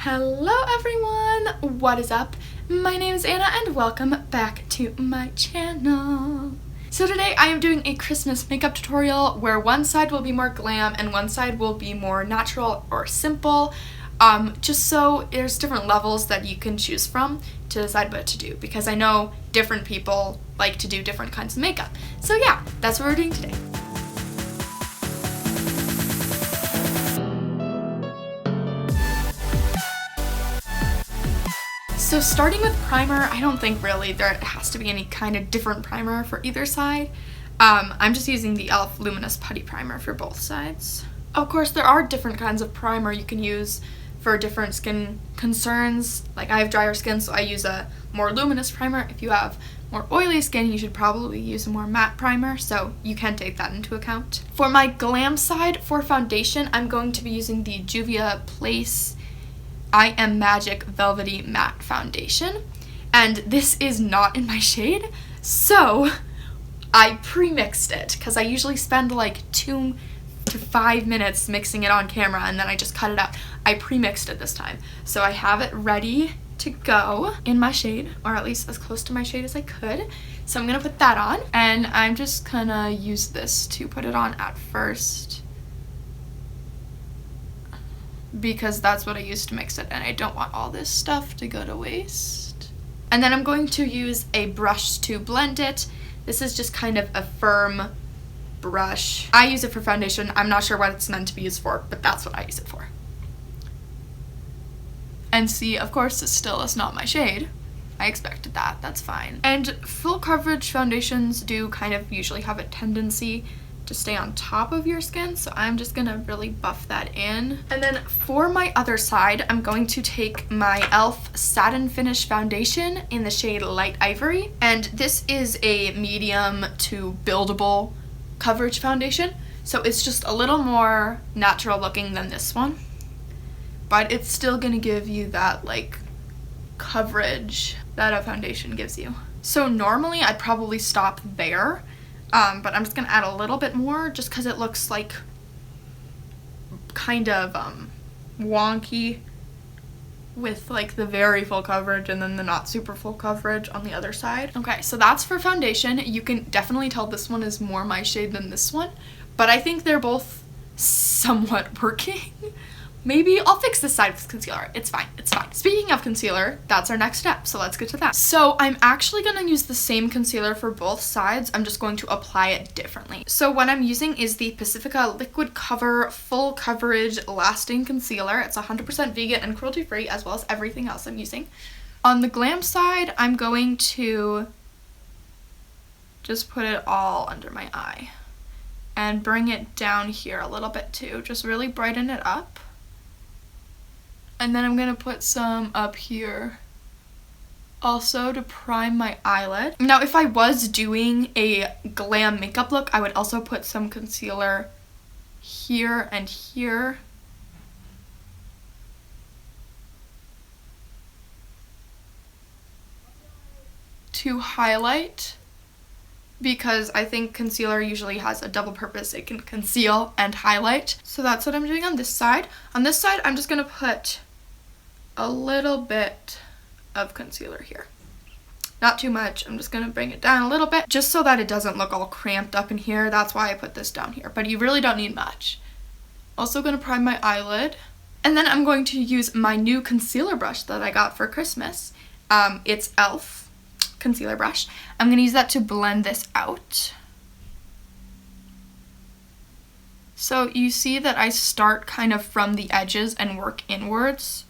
Hello everyone! What is up? My name is Anna and welcome back to my channel. So today I am doing a Christmas makeup tutorial where one side will be more glam and one side will be more natural or simple. Just so there's different levels that you can choose from to decide what to do, because I know different people like to do different kinds of makeup. So yeah, that's what we're doing today. So starting with primer, I don't think really there has to be any kind of different primer for either side. I'm just using the e.l.f. Luminous Putty Primer for both sides. Of course, there are different kinds of primer you can use for different skin concerns. Like I have drier skin, so I use a more luminous primer. If you have more oily skin, you should probably use a more matte primer, so you can take that into account. For my glam side, for foundation, I'm going to be using the Juvia Place I Am Magic Velvety Matte Foundation, and this is not in my shade, so I pre-mixed it, because I usually spend like 2 to 5 minutes mixing it on camera and then I just cut it out. I pre-mixed it this time, so I have it ready to go in my shade, or at least as close to my shade as I could. So I'm gonna put that on, and I'm just gonna use this to put it on at first, because that's what I used to mix it, and I don't want all this stuff to go to waste. And then I'm going to use a brush to blend it. This is just kind of a firm brush. I use it for foundation. I'm not sure what it's meant to be used for, but that's what I use it for. And see, of course, this still is not my shade. I expected that, that's fine. And full coverage foundations do kind of usually have a tendency to stay on top of your skin, so I'm just gonna really buff that in. And then for my other side, I'm going to take my e.l.f. Satin Finish Foundation in the shade Light Ivory, and this is a medium to buildable coverage foundation, so it's just a little more natural looking than this one, but it's still gonna give you that like coverage that a foundation gives you. So normally I'd probably stop there, but I'm just gonna add a little bit more just because it looks like kind of wonky with like the very full coverage and then the not super full coverage on the other side. Okay, so that's for foundation. You can definitely tell this one is more my shade than this one, but I think they're both somewhat working. Maybe I'll fix this side with concealer. It's fine, it's fine. Speaking of concealer, that's our next step, so let's get to that. So I'm actually gonna use the same concealer for both sides. I'm just going to apply it differently. So what I'm using is the Pacifica Liquid Cover Full Coverage Lasting Concealer. It's 100% vegan and cruelty-free, as well as everything else I'm using. On the glam side, I'm going to just put it all under my eye and bring it down here a little bit too. Just really brighten it up. And then I'm gonna put some up here also to prime my eyelid. Now, if I was doing a glam makeup look, I would also put some concealer here and here. To highlight, because I think concealer usually has a double purpose. It can conceal and highlight. So that's what I'm doing on this side. On this side, I'm just gonna put a little bit of concealer here. Not too much. I'm just gonna bring it down a little bit just so that it doesn't look all cramped up in here. That's why I put this down here, but you really don't need much. Also gonna prime my eyelid. And then I'm going to use my new concealer brush that I got for Christmas. It's e.l.f. concealer brush. I'm gonna use that to blend this out. So you see that I start kind of from the edges and work inwards.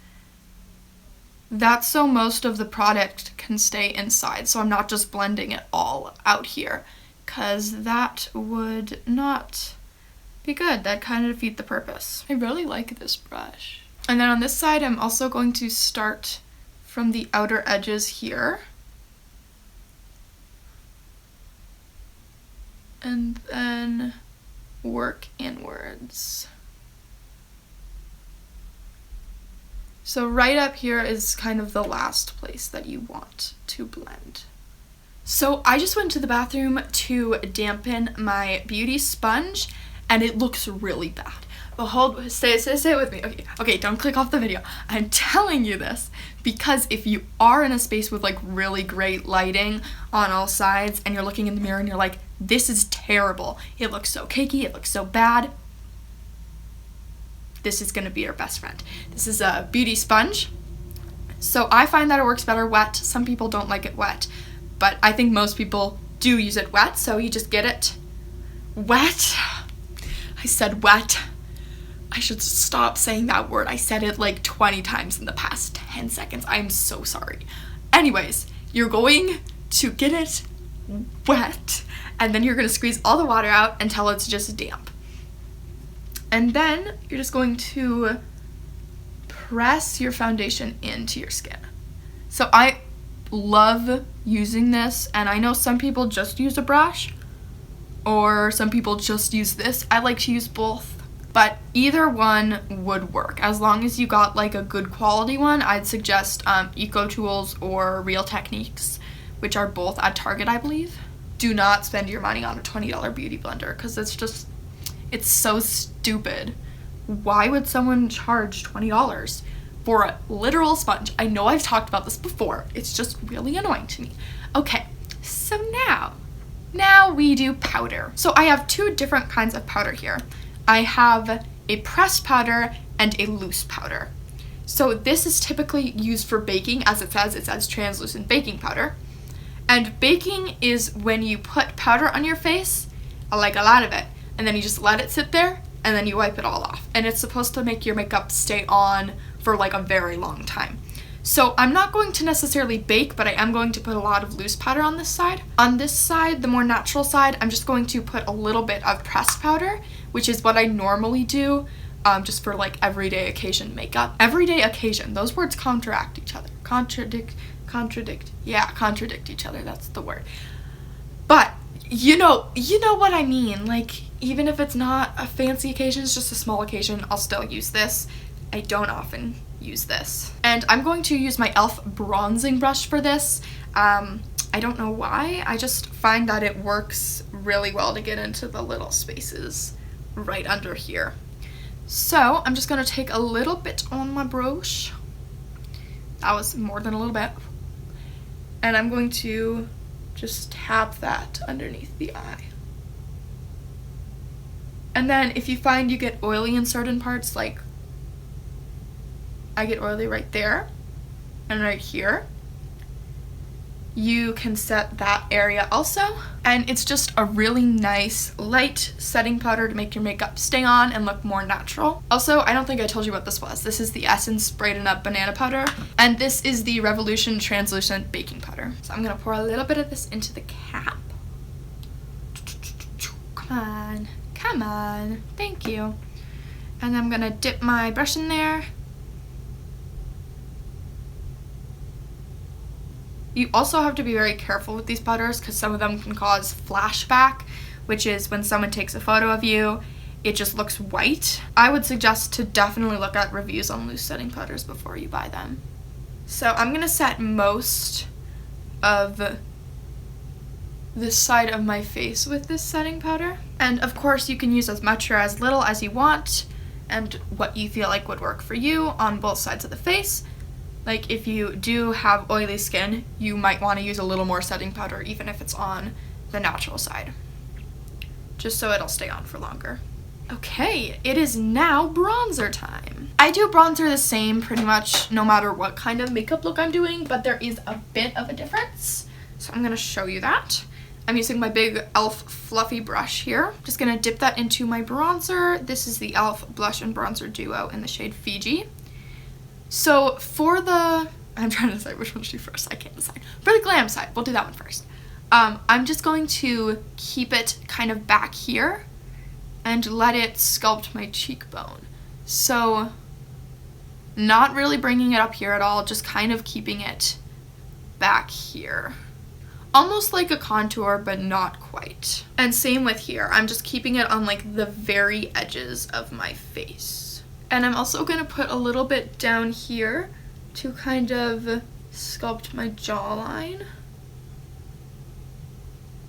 That's so most of the product can stay inside, so I'm not just blending it all out here, because that would not be good. That kind of defeat the purpose. I really like this brush. And then on this side, I'm also going to start from the outer edges here. And then work inwards. So right up here is kind of the last place that you want to blend. So I just went to the bathroom to dampen my beauty sponge, and it looks really bad. But stay with me. Okay, don't click off the video. I'm telling you this because if you are in a space with like really great lighting on all sides and you're looking in the mirror and you're like, this is terrible. It looks so cakey, it looks so bad. This is gonna be your best friend. This is a beauty sponge. So I find that it works better wet. Some people don't like it wet, but I think most people do use it wet, so you just get it wet. I said wet. I should stop saying that word. I said it like 20 times in the past 10 seconds. I'm so sorry. Anyways, you're going to get it wet, and then you're gonna squeeze all the water out until it's just damp. And then you're just going to press your foundation into your skin. So I love using this, and I know some people just use a brush, or some people just use this. I like to use both, but either one would work. As long as you got like a good quality one, I'd suggest Eco Tools or Real Techniques, which are both at Target, I believe. Do not spend your money on a $20 beauty blender because it's so stupid. Why would someone charge $20 for a literal sponge? I know I've talked about this before. It's just really annoying to me. Okay, so now we do powder. So I have two different kinds of powder here. I have a pressed powder and a loose powder. So this is typically used for baking, as it says translucent baking powder. And baking is when you put powder on your face, like a lot of it, and then you just let it sit there, and then you wipe it all off. And it's supposed to make your makeup stay on for like a very long time. So I'm not going to necessarily bake, but I am going to put a lot of loose powder on this side. On this side, the more natural side, I'm just going to put a little bit of pressed powder, which is what I normally do, just for like everyday occasion makeup. Everyday occasion, those words contradict each other. Contradict each other, that's the word. But you know what I mean. Like, even if it's not a fancy occasion, it's just a small occasion, I'll still use this. I don't often use this. And I'm going to use my e.l.f. bronzing brush for this. I don't know why, I just find that it works really well to get into the little spaces right under here. So I'm just gonna take a little bit on my brush. That was more than a little bit. And I'm going to just tap that underneath the eye. And then if you find you get oily in certain parts, like I get oily right there and right here, you can set that area also. And it's just a really nice light setting powder to make your makeup stay on and look more natural. Also, I don't think I told you what this was. This is the Essence Sprayed Up Banana Powder, and this is the Revolution Translucent Baking Powder. So I'm gonna pour a little bit of this into the cap. Come on, thank you. And I'm gonna dip my brush in there. You also have to be very careful with these powders because some of them can cause flashback, which is when someone takes a photo of you, it just looks white. I would suggest to definitely look at reviews on loose setting powders before you buy them. So I'm gonna set most of this side of my face with this setting powder. And of course you can use as much or as little as you want and what you feel like would work for you on both sides of the face. Like if you do have oily skin, you might want to use a little more setting powder even if it's on the natural side, just so it'll stay on for longer. Okay, it is now bronzer time. I do bronzer the same pretty much no matter what kind of makeup look I'm doing, but there is a bit of a difference. So I'm going to show you that. I'm using my big e.l.f. fluffy brush here. Just going to dip that into my bronzer. This is the e.l.f. Blush and Bronzer Duo in the shade Fiji. So for the, I'm trying to decide which one to do first, I can't decide. For the glam side, we'll do that one first. I'm just going to keep it kind of back here and let it sculpt my cheekbone. So not really bringing it up here at all, just kind of keeping it back here. Almost like a contour, but not quite. And same with here, I'm just keeping it on like the very edges of my face. And I'm also going to put a little bit down here to kind of sculpt my jawline.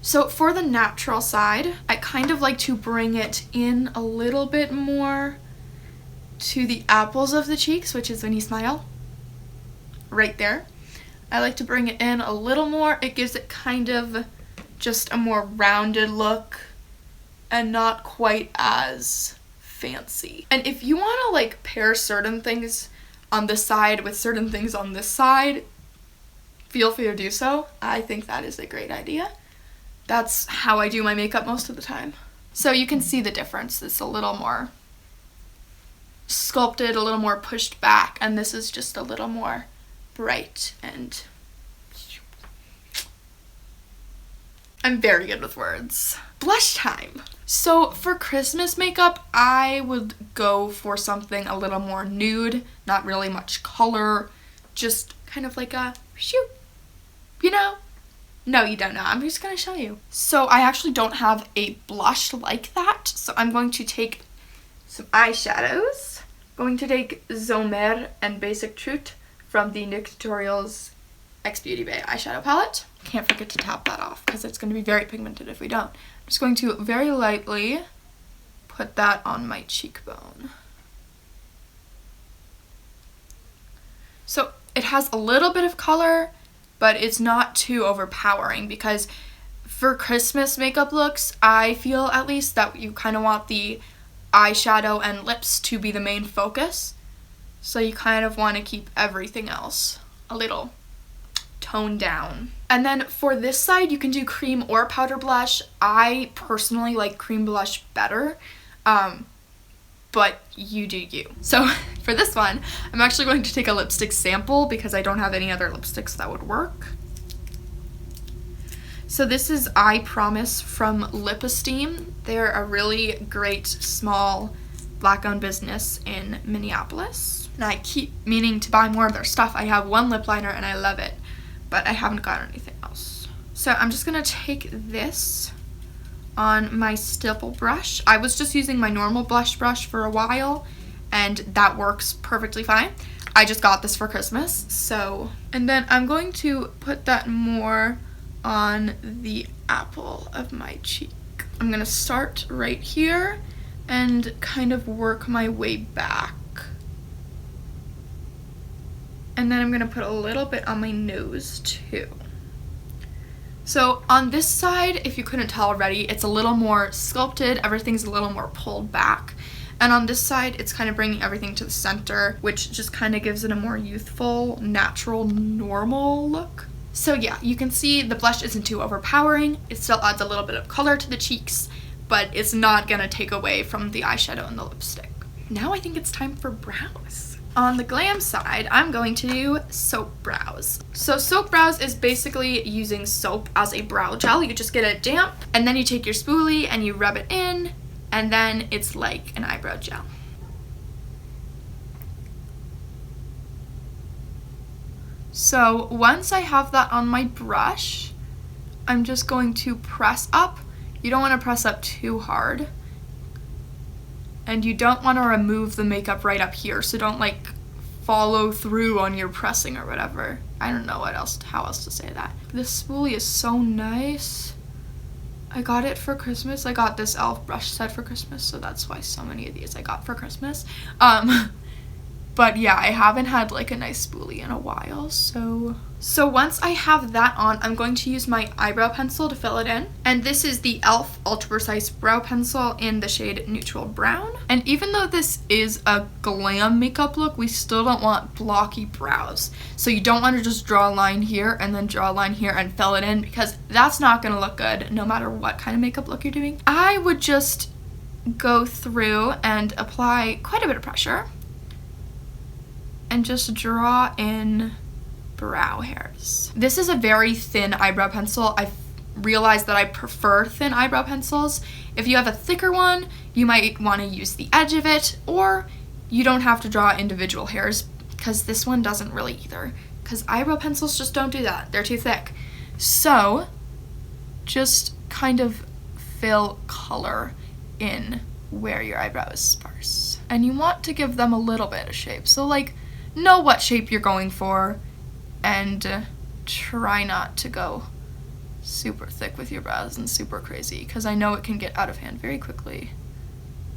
So for the natural side, I kind of like to bring it in a little bit more to the apples of the cheeks, which is when you smile. Right there. I like to bring it in a little more. It gives it kind of just a more rounded look and not quite as fancy. And if you want to like pair certain things on this side with certain things on this side, feel free to do so. I think that is a great idea. That's how I do my makeup most of the time. So you can see the difference. It's a little more sculpted, a little more pushed back, and this is just a little more bright, and I'm very good with words. Blush time. So for Christmas makeup, I would go for something a little more nude, not really much color, just kind of like a shoot, you know? No, you don't know. I'm just going to show you. So I actually don't have a blush like that, so I'm going to take some eyeshadows. I'm going to take Zomer and Basic Truth from the NYX Tutorials X Beauty Bay eyeshadow palette. Can't forget to tap that off because it's going to be very pigmented if we don't. I'm just going to very lightly put that on my cheekbone. So it has a little bit of color, but it's not too overpowering, because for Christmas makeup looks, I feel at least that you kind of want the eyeshadow and lips to be the main focus. So you kind of want to keep everything else a little toned down. And then for this side, you can do cream or powder blush. I personally like cream blush better, but you do you. So for this one, I'm actually going to take a lipstick sample because I don't have any other lipsticks that would work. So this is I Promise from Lip Esteem. They're a really great small black-owned business in Minneapolis. And I keep meaning to buy more of their stuff. I have one lip liner and I love it, but I haven't got anything else. So I'm just gonna take this on my stipple brush. I was just using my normal blush brush for a while, and that works perfectly fine. I just got this for Christmas, so. And then I'm going to put that more on the apple of my cheek. I'm gonna start right here and kind of work my way back. And then I'm gonna put a little bit on my nose too. So on this side, if you couldn't tell already, it's a little more sculpted, everything's a little more pulled back. And on this side, it's kind of bringing everything to the center, which just kind of gives it a more youthful, natural, normal look. So yeah, you can see the blush isn't too overpowering. It still adds a little bit of color to the cheeks, but it's not gonna take away from the eyeshadow and the lipstick. Now I think it's time for brows. On the Glam side, I'm going to do soap brows. So soap brows is basically using soap as a brow gel. You just get it damp, and then you take your spoolie and you rub it in, and then it's like an eyebrow gel. So once I have that on my brush, I'm just going to press up. You don't want to press up too hard. And you don't want to remove the makeup right up here, so don't like follow through on your pressing or whatever. I don't know how else to say that. This spoolie is so nice. I got it for Christmas. I got this e.l.f. brush set for Christmas, so that's why so many of these I got for Christmas. But yeah, I haven't had like a nice spoolie in a while, so once I have that on, I'm going to use my eyebrow pencil to fill it in. And this is the e.l.f. Ultra Precise Brow Pencil in the shade Neutral Brown. And even though this is a glam makeup look, we still don't want blocky brows. So you don't want to just draw a line here and then draw a line here and fill it in, because that's not going to look good no matter what kind of makeup look you're doing. I would just go through and apply quite a bit of pressure and just draw in brow hairs. This is a very thin eyebrow pencil. I've realized that I prefer thin eyebrow pencils. If you have a thicker one, you might want to use the edge of it, or you don't have to draw individual hairs, because this one doesn't really either, because eyebrow pencils just don't do that. They're too thick. So just kind of fill color in where your eyebrow is sparse. And you want to give them a little bit of shape. So like, know what shape you're going for, and try not to go super thick with your brows and super crazy, because I know it can get out of hand very quickly,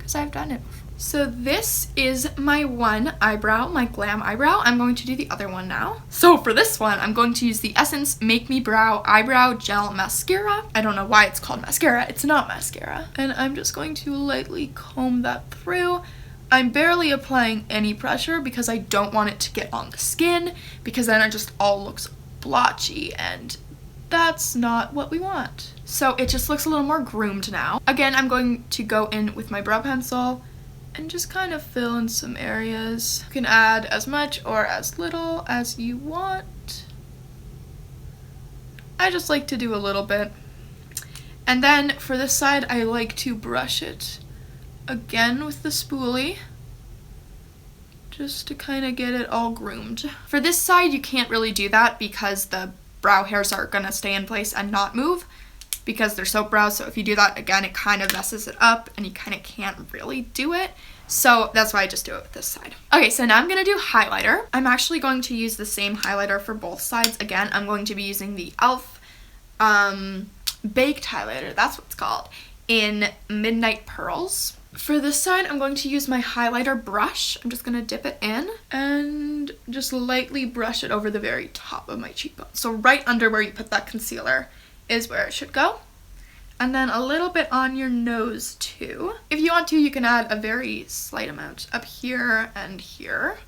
because I've done it before. So this is my one eyebrow, my Glam eyebrow. I'm going to do the other one now. So for this one, I'm going to use the Essence Make Me Brow Eyebrow Gel Mascara. I don't know why it's called mascara. It's not mascara. And I'm just going to lightly comb that through. I'm barely applying any pressure because I don't want it to get on the skin, because then it just all looks blotchy, and that's not what we want. So it just looks a little more groomed now. Again, I'm going to go in with my brow pencil and just kind of fill in some areas. You can add as much or as little as you want. I just like to do a little bit. And then for this side, I like to brush it again with the spoolie, just to kind of get it all groomed. For this side, you can't really do that because the brow hairs are gonna stay in place and not move because they're soap brows. So if you do that again, it kind of messes it up and you kind of can't really do it. So that's why I just do it with this side. Okay, so now I'm gonna do highlighter. I'm actually going to use the same highlighter for both sides. Again, I'm going to be using the e.l.f. Baked highlighter, that's what it's called, in Midnight Pearls. For this side, I'm going to use my highlighter brush. I'm just gonna dip it in and just lightly brush it over the very top of my cheekbone. So right under where you put that concealer is where it should go. And then a little bit on your nose too. If you want to, you can add a very slight amount up here and here.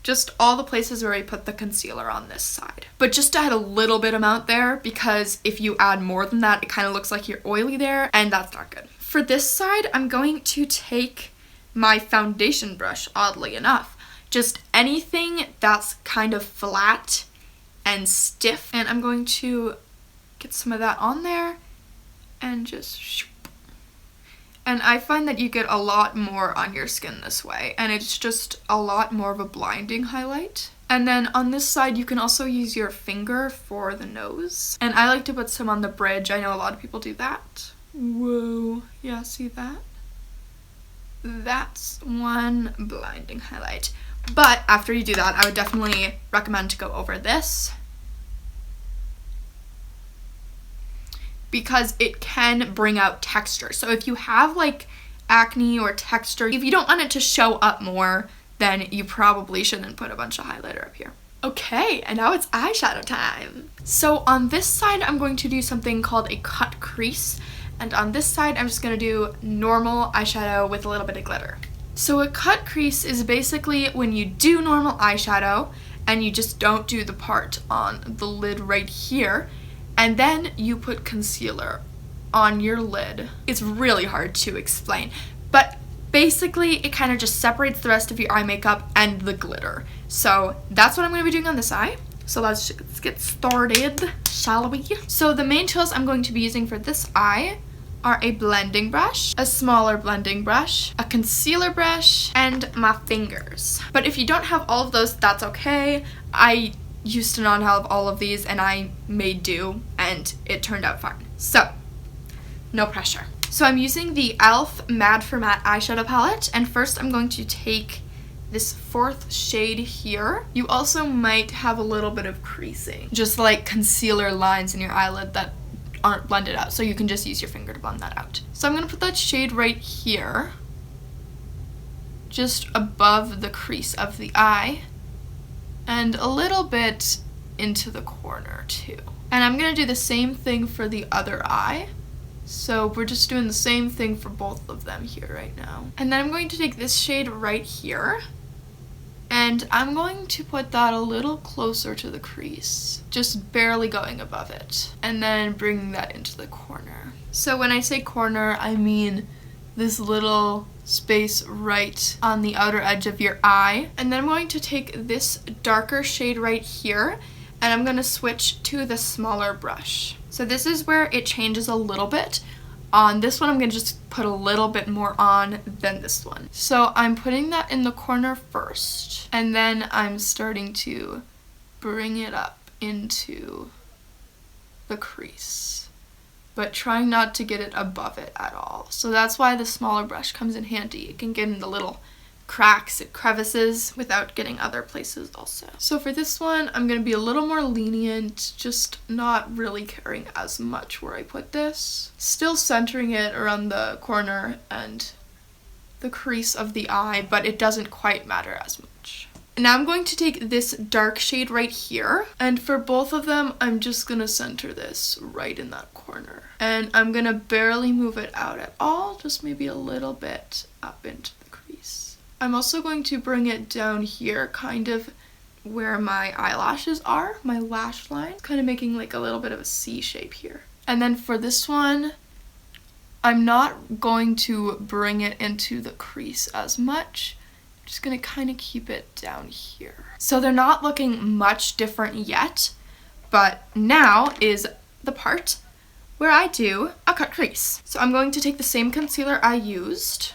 Just all the places where I put the concealer on this side. But just to add a little bit amount there, because if you add more than that, it kind of looks like you're oily there, and that's not good. For this side, I'm going to take my foundation brush, oddly enough. Just anything that's kind of flat and stiff, and I'm going to get some of that on there and just shoop. And I find that you get a lot more on your skin this way, and it's just a lot more of a blinding highlight. And then on this side, you can also use your finger for the nose. And I like to put some on the bridge. I know a lot of people do that. Whoa, yeah, see that? That's one blinding highlight. But after you do that, I would definitely recommend to go over this, because it can bring out texture. So if you have like acne or texture, if you don't want it to show up more, then you probably shouldn't put a bunch of highlighter up here. Okay, and now it's eyeshadow time. So on this side, I'm going to do something called a cut crease. And on this side, I'm just gonna do normal eyeshadow with a little bit of glitter. So a cut crease is basically when you do normal eyeshadow and you just don't do the part on the lid right here, and then you put concealer on your lid. It's really hard to explain, but basically it kind of just separates the rest of your eye makeup and the glitter. So that's what I'm going to be doing on this eye. So let's get started, shall we? So the main tools I'm going to be using for this eye are a blending brush, a smaller blending brush, a concealer brush, and my fingers. But if you don't have all of those, that's okay. I used to not have all of these and I made do, and it turned out fine. So, no pressure. So I'm using the e.l.f. Mad for Matte eyeshadow palette, and first I'm going to take this 4th shade here. You also might have a little bit of creasing, just like concealer lines in your eyelid that aren't blended out, so you can just use your finger to blend that out. So I'm gonna put that shade right here, just above the crease of the eye, and a little bit into the corner too. And I'm gonna do the same thing for the other eye. So we're just doing the same thing for both of them here right now. And then I'm going to take this shade right here, and I'm going to put that a little closer to the crease, just barely going above it, and then bringing that into the corner. So when I say corner, I mean this little space right on the outer edge of your eye. And then I'm going to take this darker shade right here, and I'm going to switch to the smaller brush. So this is where it changes a little bit. On this one, I'm going to just put a little bit more on than this one. So I'm putting that in the corner first, and then I'm starting to bring it up into the crease, but trying not to get it above it at all. So that's why the smaller brush comes in handy. It can get in the little cracks and crevices without getting other places also. So for this one, I'm going to be a little more lenient, just not really caring as much where I put this. Still centering it around the corner and the crease of the eye, but it doesn't quite matter as much. Now I'm going to take this dark shade right here, and for both of them, I'm just gonna center this right in that corner. And I'm gonna barely move it out at all, just maybe a little bit up into the crease. I'm also going to bring it down here, kind of where my eyelashes are, my lash line, kind of making like a little bit of a C shape here. And then for this one, I'm not going to bring it into the crease as much. Just gonna kind of keep it down here. So they're not looking much different yet, but now is the part where I do a cut crease. So I'm going to take the same concealer I used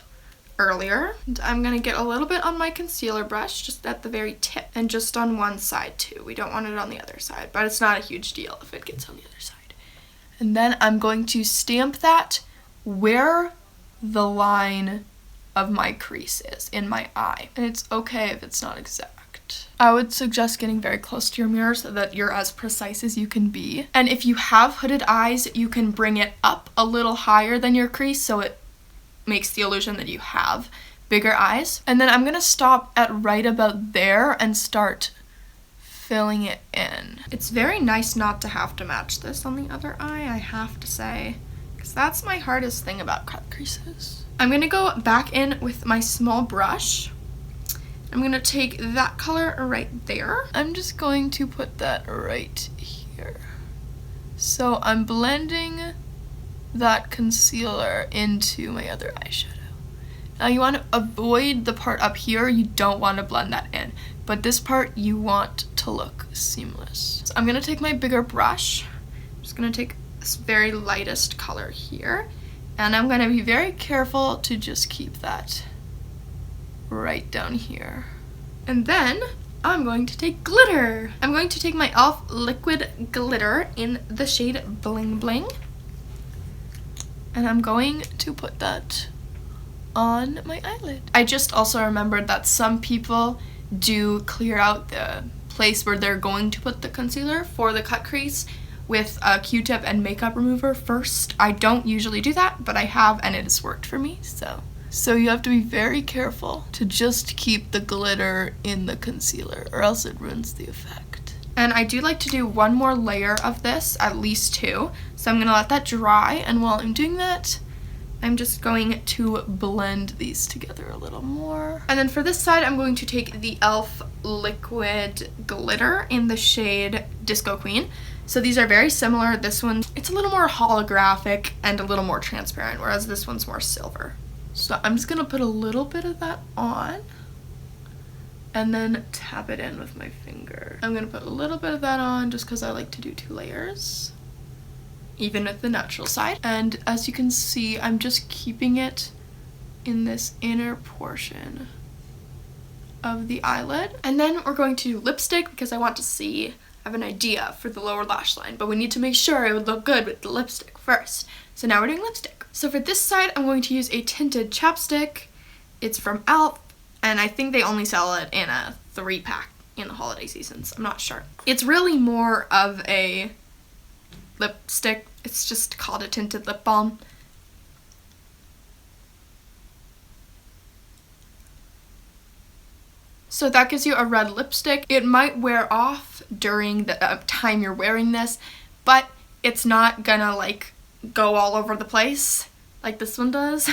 earlier, and I'm gonna get a little bit on my concealer brush, just at the very tip, and just on one side too. We don't want it on the other side, but it's not a huge deal if it gets on the other side. And then I'm going to stamp that where the line of my crease is in my eye, and it's okay if it's not exact. I would suggest getting very close to your mirror so that you're as precise as you can be. And if you have hooded eyes, you can bring it up a little higher than your crease so it makes the illusion that you have bigger eyes. And then I'm gonna stop at right about there and start filling it in. It's very nice not to have to match this on the other eye, I have to say, because that's my hardest thing about cut creases. I'm going to go back in with my small brush. I'm going to take that color right there. I'm just going to put that right here. So I'm blending that concealer into my other eyeshadow. Now you want to avoid the part up here. You don't want to blend that in, but this part you want to look seamless. So I'm going to take my bigger brush. I'm just going to take this very lightest color here. And I'm going to be very careful to just keep that right down here. And then I'm going to take glitter. I'm going to take my e.l.f. liquid glitter in the shade Bling Bling. And I'm going to put that on my eyelid. I just also remembered that some people do clear out the place where they're going to put the concealer for the cut crease with a Q-tip and makeup remover first. I don't usually do that, but I have, and it has worked for me, so you have to be very careful to just keep the glitter in the concealer, or else it ruins the effect. And I do like to do one more layer of this, at least two, so I'm gonna let that dry, and while I'm doing that, I'm just going to blend these together a little more. And then for this side, I'm going to take the e.l.f. liquid glitter in the shade Disco Queen. So these are very similar. This one, it's a little more holographic and a little more transparent, whereas this one's more silver. So I'm just gonna put a little bit of that on and then tap it in with my finger. I'm gonna put a little bit of that on just because I like to do 2 layers, even with the natural side. And as you can see, I'm just keeping it in this inner portion of the eyelid. And then we're going to do lipstick because I want to see, I have an idea for the lower lash line, but we need to make sure it would look good with the lipstick first. So now we're doing lipstick. So for this side, I'm going to use a tinted chapstick. It's from e.l.f. and I think they only sell it in a 3-pack in the holiday seasons. I'm not sure. It's really more of a lipstick. It's just called a tinted lip balm. So that gives you a red lipstick. It might wear off during the time you're wearing this, but it's not gonna like go all over the place like this one does.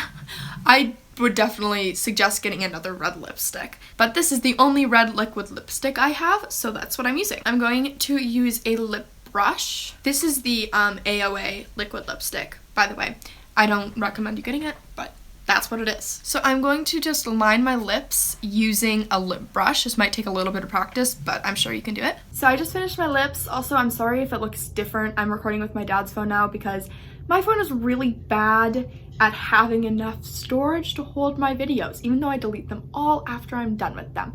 I would definitely suggest getting another red lipstick, but this is the only red liquid lipstick I have, so that's what I'm using. I'm going to use a lip brush. This is the AOA liquid lipstick, by the way. I don't recommend you getting it, but that's what it is. So I'm going to just line my lips using a lip brush. This might take a little bit of practice, but I'm sure you can do it. So I just finished my lips. Also, I'm sorry if it looks different. I'm recording with my dad's phone now because my phone is really bad at having enough storage to hold my videos, even though I delete them all after I'm done with them.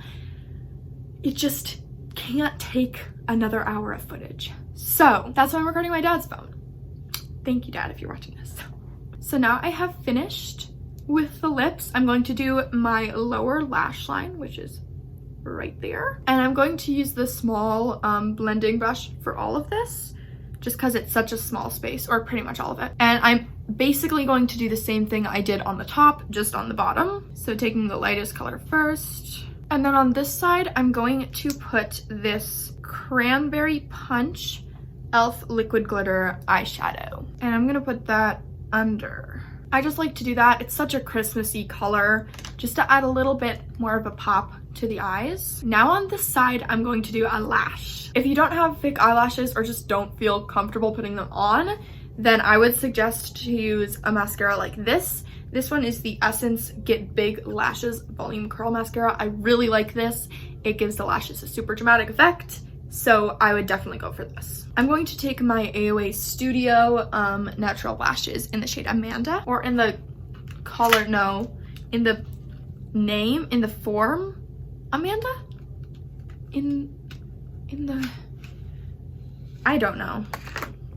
It just can't take another hour of footage. So that's why I'm recording my dad's phone. Thank you, Dad, if you're watching this. So now I have finished with the lips. I'm going to do my lower lash line, which is right there. And I'm going to use the small blending brush for all of this, just because it's such a small space, or pretty much all of it. And I'm basically going to do the same thing I did on the top, just on the bottom. So taking the lightest color first. And then on this side, I'm going to put this Cranberry Punch e.l.f. Liquid Glitter eyeshadow. And I'm gonna put that under. I just like to do that. It's such a Christmassy color, just to add a little bit more of a pop to the eyes. Now on this side, I'm going to do a lash. If you don't have fake eyelashes or just don't feel comfortable putting them on, then I would suggest to use a mascara like this. This one is the Essence Get Big Lashes Volume Curl Mascara. I really like this. It gives the lashes a super dramatic effect, so I would definitely go for this. I'm going to take my AOA Studio Natural Lashes in the shade Amanda, or in the color, no, in the name, in the form Amanda? In the, I don't know,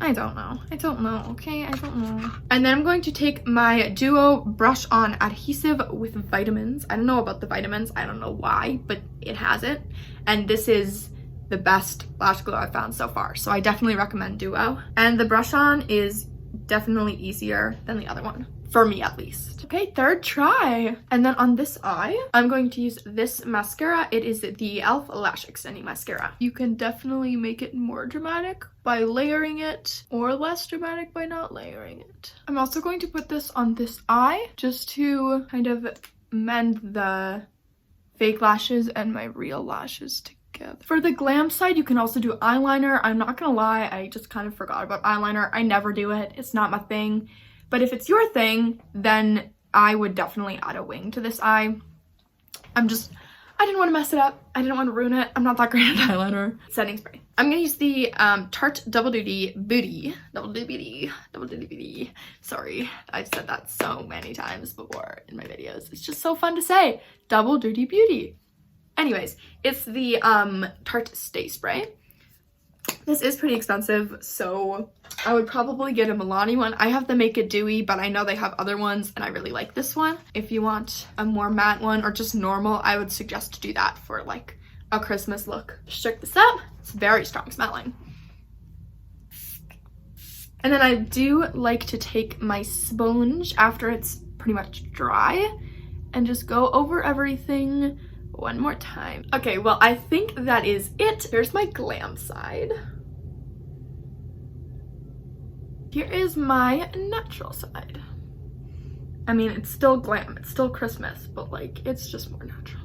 okay? I don't know. And then I'm going to take my Duo Brush On Adhesive with Vitamins. I don't know about the vitamins, I don't know why, but it has it. And this is the best lash glue I've found so far, so I definitely recommend Duo. And the brush on is definitely easier than the other one, for me at least. Okay, third try. And then on this eye, I'm going to use this mascara. It is the e.l.f. Lash Extending Mascara. You can definitely make it more dramatic by layering it, or less dramatic by not layering it. I'm also going to put this on this eye, just to kind of mend the fake lashes and my real lashes together. For the glam side, you can also do eyeliner. I'm not gonna lie, I just kind of forgot about eyeliner. I never do it, it's not my thing. But if it's your thing, then I would definitely add a wing to this eye. I didn't want to mess it up. I didn't want to ruin it. I'm not that great at eyeliner. Setting spray. I'm gonna use the Tarte Double Duty Beauty. Sorry, I've said that so many times before in my videos. It's just so fun to say. Double Duty Beauty. Anyways, it's the Tarte Stay Spray. This is pretty expensive, so I would probably get a Milani one. I have the Make It Dewy, but I know they have other ones, and I really like this one. If you want a more matte one or just normal, I would suggest to do that for like a Christmas look. Just check this out. It's very strong smelling. And then I do like to take my sponge after it's pretty much dry and just go over everything one more time. Okay, well, I think that is it. Here's my glam side. Here is my natural side. I mean, it's still glam, it's still Christmas, but like, it's just more natural.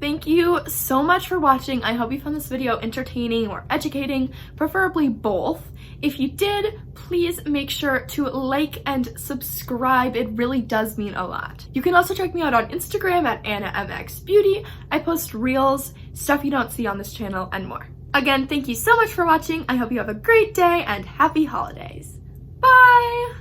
Thank you so much for watching. I hope you found this video entertaining or educating, preferably both. If you did, please make sure to like and subscribe. It really does mean a lot. You can also check me out on Instagram at annaxbeauty. I post reels, stuff you don't see on this channel, and more. Again, thank you so much for watching. I hope you have a great day and happy holidays. Bye!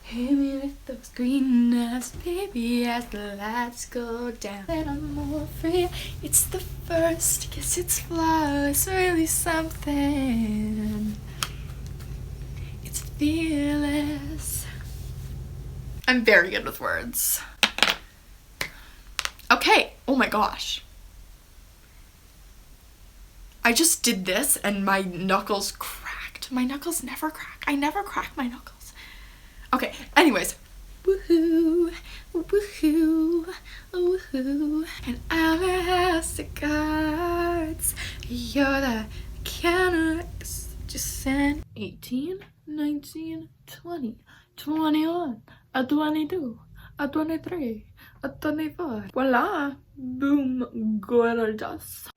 Hit me with those green eyes, baby, as the lights go down. Then I'm more free. It's the first kiss, it's flawless, really something. It's fearless. I'm very good with words. Okay, oh my gosh. I just did this and my knuckles cracked. My knuckles never crack. I never crack my knuckles. Okay, anyways. Woohoo, woohoo, woohoo. And I'm a house of cards. You're the annax. Just send 18, 19, 20, 21, 22, 23, 24. Voila. Boom, gorgeous.